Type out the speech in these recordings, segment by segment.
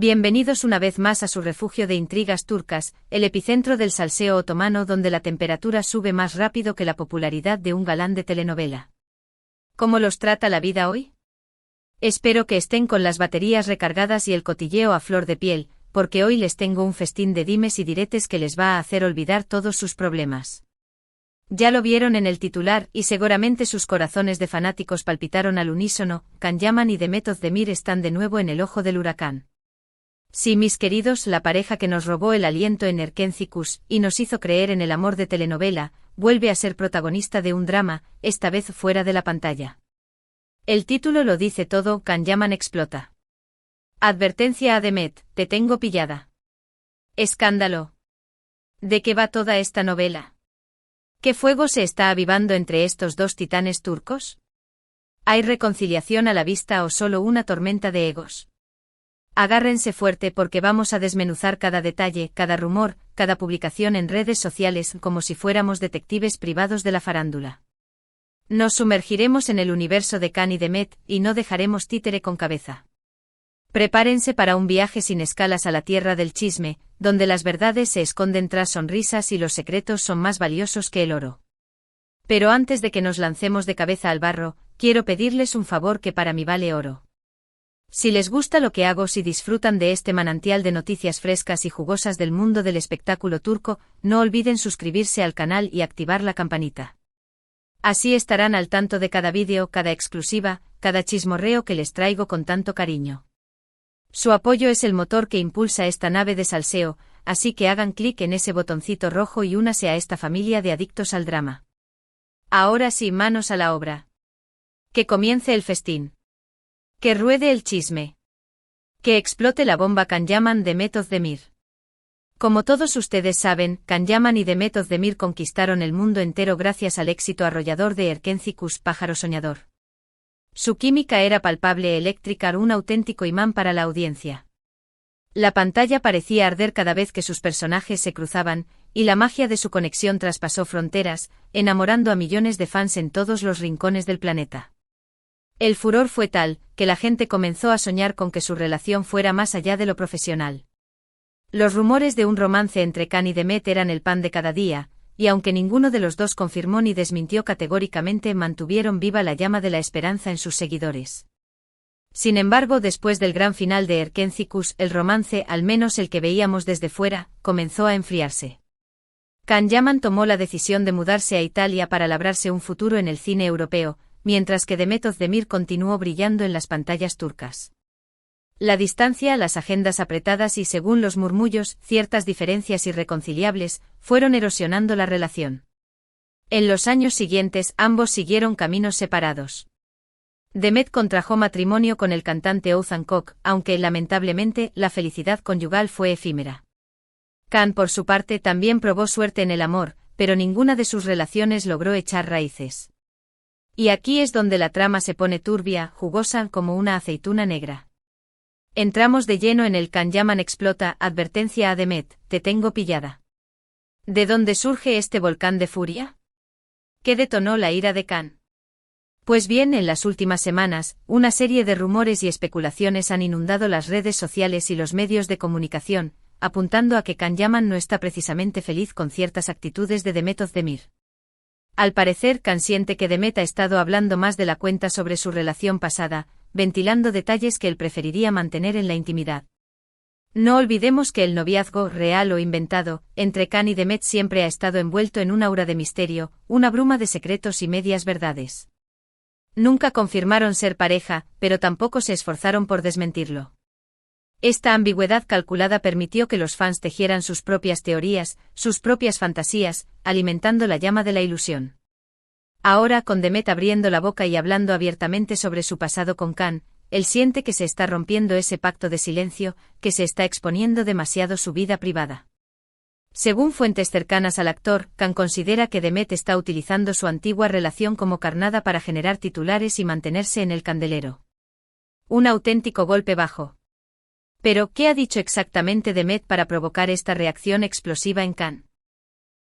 Bienvenidos una vez más a su refugio de intrigas turcas, el epicentro del salseo otomano donde la temperatura sube más rápido que la popularidad de un galán de telenovela. ¿Cómo los trata la vida hoy? Espero que estén con las baterías recargadas y el cotilleo a flor de piel, porque hoy les tengo un festín de dimes y diretes que les va a hacer olvidar todos sus problemas. Ya lo vieron en el titular y seguramente sus corazones de fanáticos palpitaron al unísono. Can Yaman y Demet Özdemir están de nuevo en el ojo del huracán. Sí, mis queridos, la pareja que nos robó el aliento en Erkenci y nos hizo creer en el amor de telenovela, vuelve a ser protagonista de un drama, esta vez fuera de la pantalla. El título lo dice todo: Can Yaman explota. Advertencia a Demet: te tengo pillada. Escándalo. ¿De qué va toda esta novela? ¿Qué fuego se está avivando entre estos dos titanes turcos? ¿Hay reconciliación a la vista o solo una tormenta de egos? Agárrense fuerte porque vamos a desmenuzar cada detalle, cada rumor, cada publicación en redes sociales como si fuéramos detectives privados de la farándula. Nos sumergiremos en el universo de Can y Demet y no dejaremos títere con cabeza. Prepárense para un viaje sin escalas a la tierra del chisme, donde las verdades se esconden tras sonrisas y los secretos son más valiosos que el oro. Pero antes de que nos lancemos de cabeza al barro, quiero pedirles un favor que para mí vale oro. Si les gusta lo que hago, si disfrutan de este manantial de noticias frescas y jugosas del mundo del espectáculo turco, no olviden suscribirse al canal y activar la campanita. Así estarán al tanto de cada vídeo, cada exclusiva, cada chismorreo que les traigo con tanto cariño. Su apoyo es el motor que impulsa esta nave de salseo, así que hagan clic en ese botoncito rojo y únase a esta familia de adictos al drama. Ahora sí, manos a la obra. Que comience el festín. Que ruede el chisme. Que explote la bomba. Can Yaman, Demet Özdemir. Como todos ustedes saben, Can Yaman y Demet Özdemir conquistaron el mundo entero gracias al éxito arrollador de Erkenci, Pájaro Soñador. Su química era palpable, eléctrica, un auténtico imán para la audiencia. La pantalla parecía arder cada vez que sus personajes se cruzaban, y la magia de su conexión traspasó fronteras, enamorando a millones de fans en todos los rincones del planeta. El furor fue tal, que la gente comenzó a soñar con que su relación fuera más allá de lo profesional. Los rumores de un romance entre Can y Demet eran el pan de cada día, y aunque ninguno de los dos confirmó ni desmintió categóricamente, mantuvieron viva la llama de la esperanza en sus seguidores. Sin embargo, después del gran final de Erkenci, el romance, al menos el que veíamos desde fuera, comenzó a enfriarse. Can Yaman tomó la decisión de mudarse a Italia para labrarse un futuro en el cine europeo, mientras que Demet Özdemir continuó brillando en las pantallas turcas. La distancia, las agendas apretadas y, según los murmullos, ciertas diferencias irreconciliables, fueron erosionando la relación. En los años siguientes, ambos siguieron caminos separados. Demet contrajo matrimonio con el cantante Oğuzhan Koç, aunque, lamentablemente, la felicidad conyugal fue efímera. Can, por su parte, también probó suerte en el amor, pero ninguna de sus relaciones logró echar raíces. Y aquí es donde la trama se pone turbia, jugosa como una aceituna negra. Entramos de lleno en el Can Yaman explota. Advertencia a Demet: te tengo pillada. ¿De dónde surge este volcán de furia? ¿Qué detonó la ira de Can? Pues bien, en las últimas semanas, una serie de rumores y especulaciones han inundado las redes sociales y los medios de comunicación, apuntando a que Can Yaman no está precisamente feliz con ciertas actitudes de Demet Özdemir. Al parecer, Can siente que Demet ha estado hablando más de la cuenta sobre su relación pasada, ventilando detalles que él preferiría mantener en la intimidad. No olvidemos que el noviazgo, real o inventado, entre Can y Demet siempre ha estado envuelto en un aura de misterio, una bruma de secretos y medias verdades. Nunca confirmaron ser pareja, pero tampoco se esforzaron por desmentirlo. Esta ambigüedad calculada permitió que los fans tejieran sus propias teorías, sus propias fantasías, alimentando la llama de la ilusión. Ahora, con Demet abriendo la boca y hablando abiertamente sobre su pasado con Can, él siente que se está rompiendo ese pacto de silencio, que se está exponiendo demasiado su vida privada. Según fuentes cercanas al actor, Can considera que Demet está utilizando su antigua relación como carnada para generar titulares y mantenerse en el candelero. Un auténtico golpe bajo. Pero, ¿qué ha dicho exactamente Demet para provocar esta reacción explosiva en Can?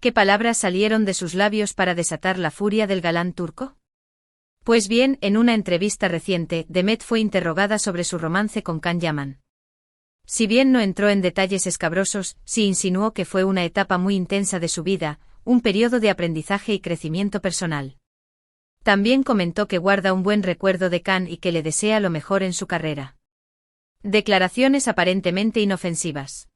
¿Qué palabras salieron de sus labios para desatar la furia del galán turco? Pues bien, en una entrevista reciente, Demet fue interrogada sobre su romance con Can Yaman. Si bien no entró en detalles escabrosos, sí insinuó que fue una etapa muy intensa de su vida, un periodo de aprendizaje y crecimiento personal. También comentó que guarda un buen recuerdo de Khan y que le desea lo mejor en su carrera. Declaraciones aparentemente inofensivas.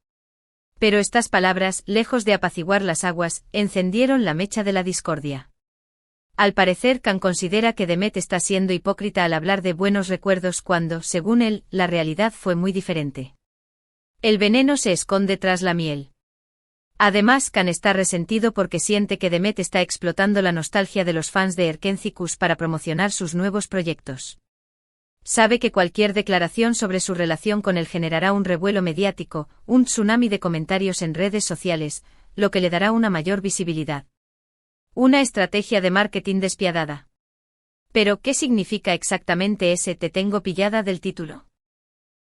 Pero estas palabras, lejos de apaciguar las aguas, encendieron la mecha de la discordia. Al parecer, Khan considera que Demet está siendo hipócrita al hablar de buenos recuerdos cuando, según él, la realidad fue muy diferente. El veneno se esconde tras la miel. Además, Khan está resentido porque siente que Demet está explotando la nostalgia de los fans de Erkenci para promocionar sus nuevos proyectos. Sabe que cualquier declaración sobre su relación con él generará un revuelo mediático, un tsunami de comentarios en redes sociales, lo que le dará una mayor visibilidad. Una estrategia de marketing despiadada. Pero, ¿qué significa exactamente ese "te tengo pillada" del título?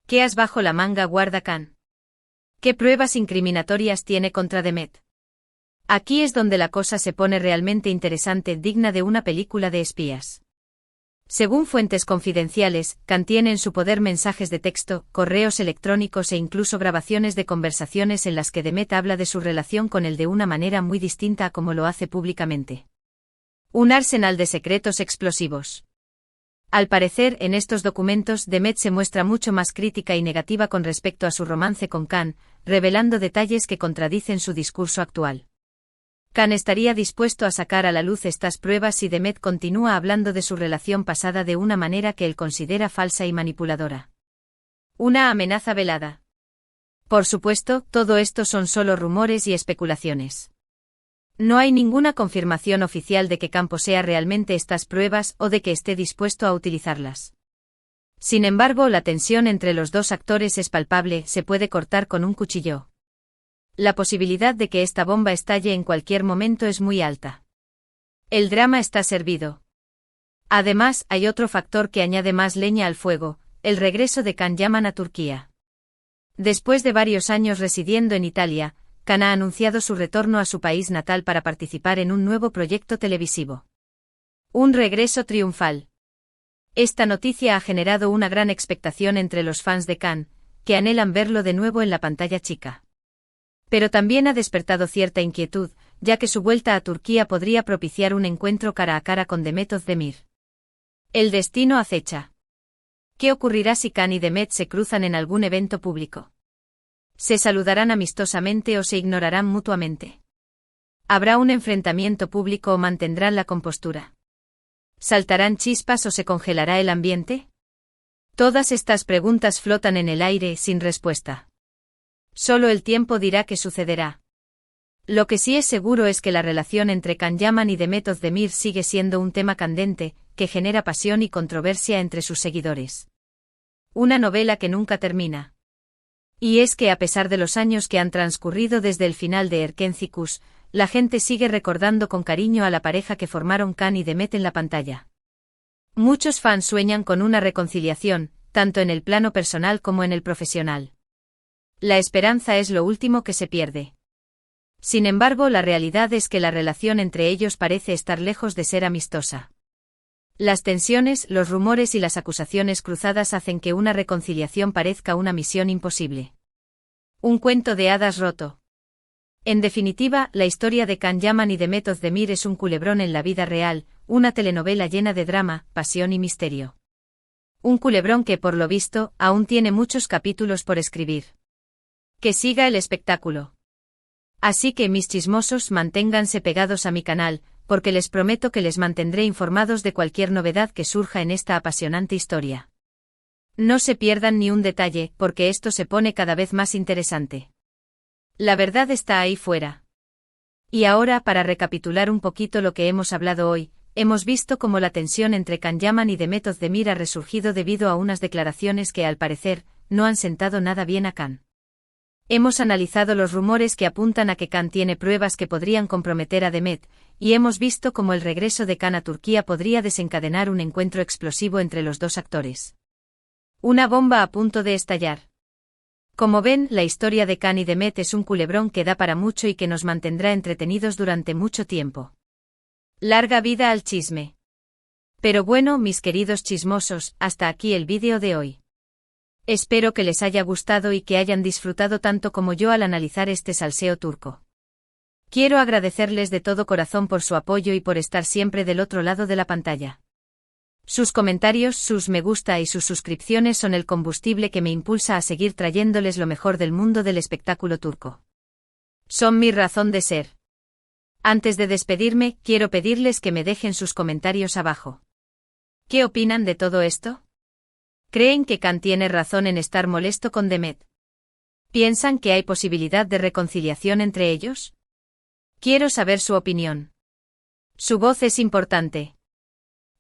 ¿Qué as bajo la manga guarda Khan? ¿Qué pruebas incriminatorias tiene contra Demet? Aquí es donde la cosa se pone realmente interesante, digna de una película de espías. Según fuentes confidenciales, Khan tiene en su poder mensajes de texto, correos electrónicos e incluso grabaciones de conversaciones en las que Demet habla de su relación con él de una manera muy distinta a como lo hace públicamente. Un arsenal de secretos explosivos. Al parecer, en estos documentos, Demet se muestra mucho más crítica y negativa con respecto a su romance con Khan, revelando detalles que contradicen su discurso actual. Khan estaría dispuesto a sacar a la luz estas pruebas si Demet continúa hablando de su relación pasada de una manera que él considera falsa y manipuladora. Una amenaza velada. Por supuesto, todo esto son solo rumores y especulaciones. No hay ninguna confirmación oficial de que Khan posea realmente estas pruebas o de que esté dispuesto a utilizarlas. Sin embargo, la tensión entre los dos actores es palpable, se puede cortar con un cuchillo. La posibilidad de que esta bomba estalle en cualquier momento es muy alta. El drama está servido. Además, hay otro factor que añade más leña al fuego, el regreso de Can Yaman a Turquía. Después de varios años residiendo en Italia, Khan ha anunciado su retorno a su país natal para participar en un nuevo proyecto televisivo. Un regreso triunfal. Esta noticia ha generado una gran expectación entre los fans de Khan, que anhelan verlo de nuevo en la pantalla chica. Pero también ha despertado cierta inquietud, ya que su vuelta a Turquía podría propiciar un encuentro cara a cara con Demet Özdemir. El destino acecha. ¿Qué ocurrirá si Khan y Demet se cruzan en algún evento público? ¿Se saludarán amistosamente o se ignorarán mutuamente? ¿Habrá un enfrentamiento público o mantendrán la compostura? ¿Saltarán chispas o se congelará el ambiente? Todas estas preguntas flotan en el aire sin respuesta. Solo el tiempo dirá qué sucederá. Lo que sí es seguro es que la relación entre Can Yaman y Demet Özdemir sigue siendo un tema candente, que genera pasión y controversia entre sus seguidores. Una novela que nunca termina. Y es que a pesar de los años que han transcurrido desde el final de Erkenci, la gente sigue recordando con cariño a la pareja que formaron Khan y Demet en la pantalla. Muchos fans sueñan con una reconciliación, tanto en el plano personal como en el profesional. La esperanza es lo último que se pierde. Sin embargo, la realidad es que la relación entre ellos parece estar lejos de ser amistosa. Las tensiones, los rumores y las acusaciones cruzadas hacen que una reconciliación parezca una misión imposible. Un cuento de hadas roto. En definitiva, la historia de Can Yaman y Demet Özdemir es un culebrón en la vida real, una telenovela llena de drama, pasión y misterio. Un culebrón que, por lo visto, aún tiene muchos capítulos por escribir. Que siga el espectáculo. Así que, mis chismosos, manténganse pegados a mi canal, porque les prometo que les mantendré informados de cualquier novedad que surja en esta apasionante historia. No se pierdan ni un detalle, porque esto se pone cada vez más interesante. La verdad está ahí fuera. Y ahora, para recapitular un poquito lo que hemos hablado hoy, hemos visto cómo la tensión entre Can Yaman y Demet Özdemir ha resurgido debido a unas declaraciones que, al parecer, no han sentado nada bien a Khan. Hemos analizado los rumores que apuntan a que Khan tiene pruebas que podrían comprometer a Demet, y hemos visto cómo el regreso de Khan a Turquía podría desencadenar un encuentro explosivo entre los dos actores. Una bomba a punto de estallar. Como ven, la historia de Khan y Demet es un culebrón que da para mucho y que nos mantendrá entretenidos durante mucho tiempo. Larga vida al chisme. Pero bueno, mis queridos chismosos, hasta aquí el vídeo de hoy. Espero que les haya gustado y que hayan disfrutado tanto como yo al analizar este salseo turco. Quiero agradecerles de todo corazón por su apoyo y por estar siempre del otro lado de la pantalla. Sus comentarios, sus me gusta y sus suscripciones son el combustible que me impulsa a seguir trayéndoles lo mejor del mundo del espectáculo turco. Son mi razón de ser. Antes de despedirme, quiero pedirles que me dejen sus comentarios abajo. ¿Qué opinan de todo esto? ¿Creen que Can tiene razón en estar molesto con Demet? ¿Piensan que hay posibilidad de reconciliación entre ellos? Quiero saber su opinión. Su voz es importante.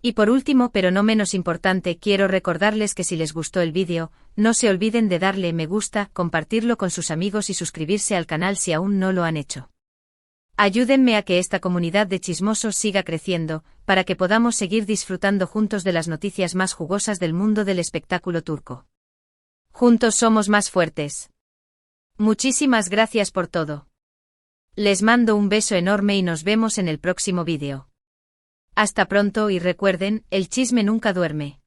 Y por último, pero no menos importante, quiero recordarles que si les gustó el vídeo, no se olviden de darle me gusta, compartirlo con sus amigos y suscribirse al canal si aún no lo han hecho. Ayúdenme a que esta comunidad de chismosos siga creciendo, para que podamos seguir disfrutando juntos de las noticias más jugosas del mundo del espectáculo turco. Juntos somos más fuertes. Muchísimas gracias por todo. Les mando un beso enorme y nos vemos en el próximo vídeo. Hasta pronto y recuerden, el chisme nunca duerme.